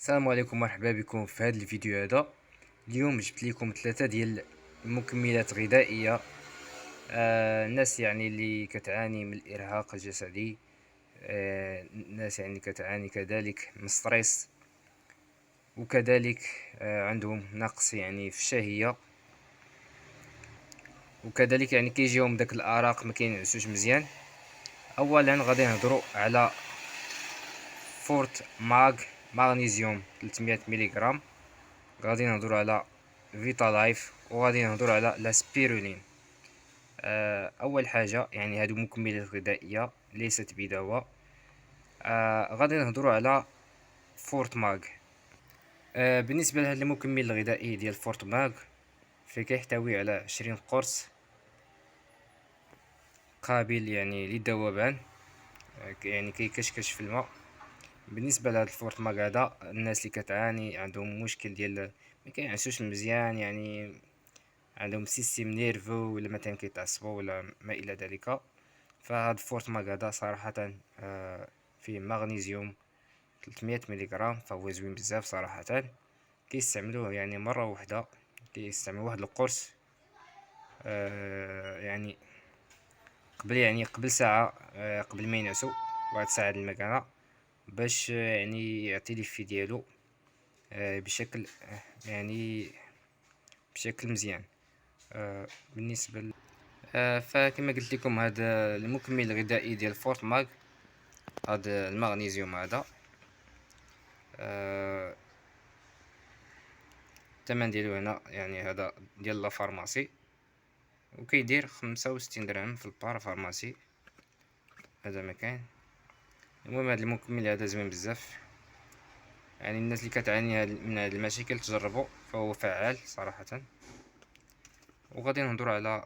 السلام عليكم، مرحبا بكم في هذا الفيديو. هذا اليوم جبت لكم ثلاثة ديال المكملات غذائية. الناس يعني اللي كتعاني من الإرهاق الجسدي، الناس يعني كتعاني كذلك من ستريس، وكذلك عندهم نقص يعني في الشهية، وكذلك يعني كيجيهم داك الأرق ما كينعسوش مزيان. أولا غادي نهضروا على فورت ماغ مغنيسيوم 300 ملغ، غادي نهضروا على فيتا لايف، وغادي نهضروا على لاسبيرولين. اول حاجه يعني هادو مكملات غذائيه ليست بدواء. غادي نهضروا على فورت ماغ. بالنسبه لهذا المكمل الغذائي ديال فورت ماغ، فكيحتوي على 20 قرص قابل يعني للذوبان، يعني كيكشكش في الماء. بالنسبه لهذا الفورت ماغ هذا، الناس اللي كتعاني عندهم مشكل ديال ما كينعسوش مزيان، يعني عندهم سيستيم نيرفو ولا مثلا كيتعصبوا ولا ما الى ذلك، فهاد فورت ماغ هذا صراحه فيه مغنيسيوم 300 ملغ، فهو زوين بزاف صراحه. كيستعملوه يعني مره واحده، كيستعملوا واحد القرص يعني قبل ساعه، قبل ما ينعسوا، واحد الساعه د المكانه، باش يعني يعطي ليفي ديالو بشكل يعني بشكل مزيان. بالنسبه فكما قلت لكم، هذا المكمل الغذائي ديال فورت ماغ، هذا المغنيسيوم هذا الثمن ديالو هنا يعني هذا ديال لا فارماسي، وكيدير 65 درهم في البار فارماسي. هذا مكان. المهم هذا المكمل هذا زوين بزاف، يعني الناس اللي كتعاني من هذه المشاكل تجربه، فهو فعال صراحه. وغادي نهضر على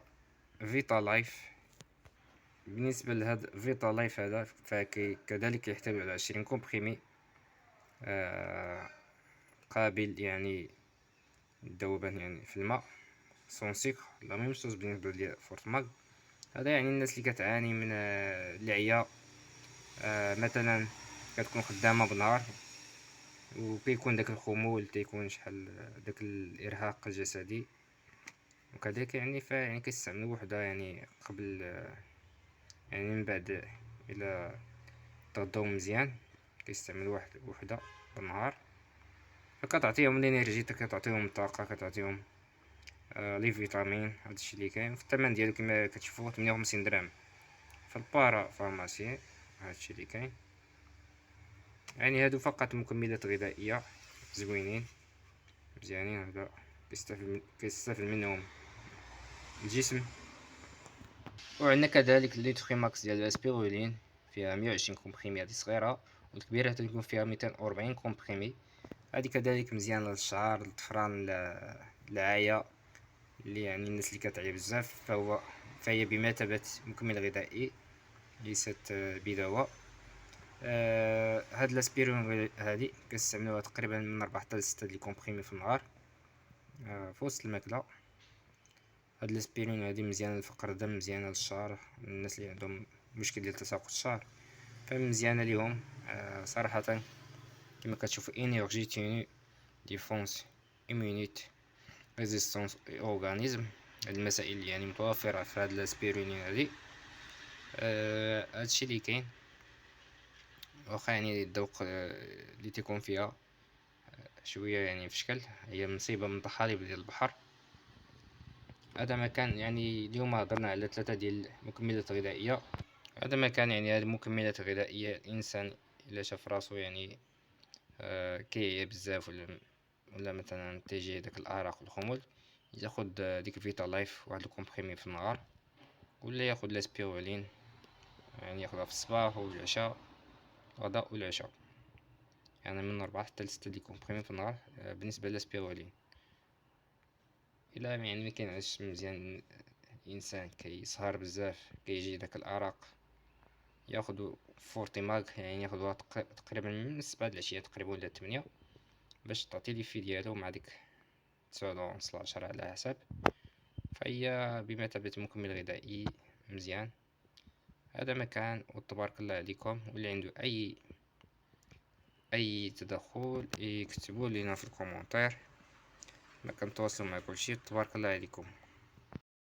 فيتا لايف. بالنسبه لهاد فيتا لايف هذا، فكذلك يحتوي على 20 كومبريمي قابل يعني للذوبان يعني في الماء، سون سيكر. لا ميم شوز بالنسبه لفورت ماغ. هذا يعني الناس اللي كتعاني من العيا، مثلا كتكون خدامه بالنهار وكيكون داك الخمول، تيكون شحال داك الارهاق الجسدي، وكذلك يعني يعني كيستعملوا وحده يعني قبل، يعني من بعد الى تغداو مزيان، كيستعملوا واحد وحده بالنهار، فكتعطيهم الانرجي، كتعطيهم الطاقه، كتعطيهم لي فيتامين. هادشي اللي كاين في الثمن ديالو كما كتشوفوا 58 درهم في البارا فارماسي. هادشي اللي كاين، يعني هادو فقط مكملات غذائيه زوينين مزيانين. هذا كيستافد منهم الجسم. وعندنا كذلك ليتخي ماكس ديال الاسبيرولين، فيها 120 كومبريمي، هادي صغيره، والكبيره تكون فيها 240 كومبريمي. هادي كذلك مزيانه للشعر، للظفران، للعايه، اللي يعني الناس اللي كتعيا بزاف، فهي بمثابه مكمل غذائي، ليست بدواء. هاد الاسبيرون هادي كنستعملوها تقريبا من 4 حتى ل 6 ديال الكومبريمي في النهار في وسط الماكله. هاد الاسبيرين هادي مزيانه لفقر الدم، مزيانه للشعر، الناس اللي عندهم مشكل ديال تساقط الشعر فمزيانه ليهم صراحه. كما كتشوف انرجي تيني، ديفونس، ايمونيت، ريزيستانس، اورغانيزم. هاد المسائل يعني متوفره في هاد الاسبيرين هادي. هادشي اللي كاين. واخا يعني الذوق اللي تيكون فيها شويه يعني في شكل، هي مصيبه من طحالب ديال البحر. هذا ما كان، يعني اليوم هضرنا على ثلاثه ديال المكملات الغذائيه. هذا ما كان، يعني هذه المكملات الغذائيه الانسان الا شاف راسو يعني كيعيا بزاف، ولا مثلا تيجيه داك الارق والخمول، ياخد ديك فيتا لايف واحد الكومبريمي في النهار، ولا ياخد لاسبيرولين، يعني ياخدها في الصباح والعشاء، الغداء والعشاء، يعني من 4 حتى ل6 دي كومبريمي في النهار. بالنسبه للاسبيرولين، الا يعني ما كينعسش مزيان الانسان، كيسهر بزاف، كيجي داك الارق، ياخدو فورتيماغ، يعني ياخدوها تقريبا من 7 د العشية تقريبا ولا 8، باش تعطي لي في ديالو مع ديك 9:30 ل10 على حسب. فهي بمثابة مكمل غذائي مزيان. هذا مكان، وتبارك الله عليكم. واللي عنده اي اي تدخل اكتبوا لنا في الكومنتير. ما كنتواصلوا مع كلشي. تبارك الله عليكم.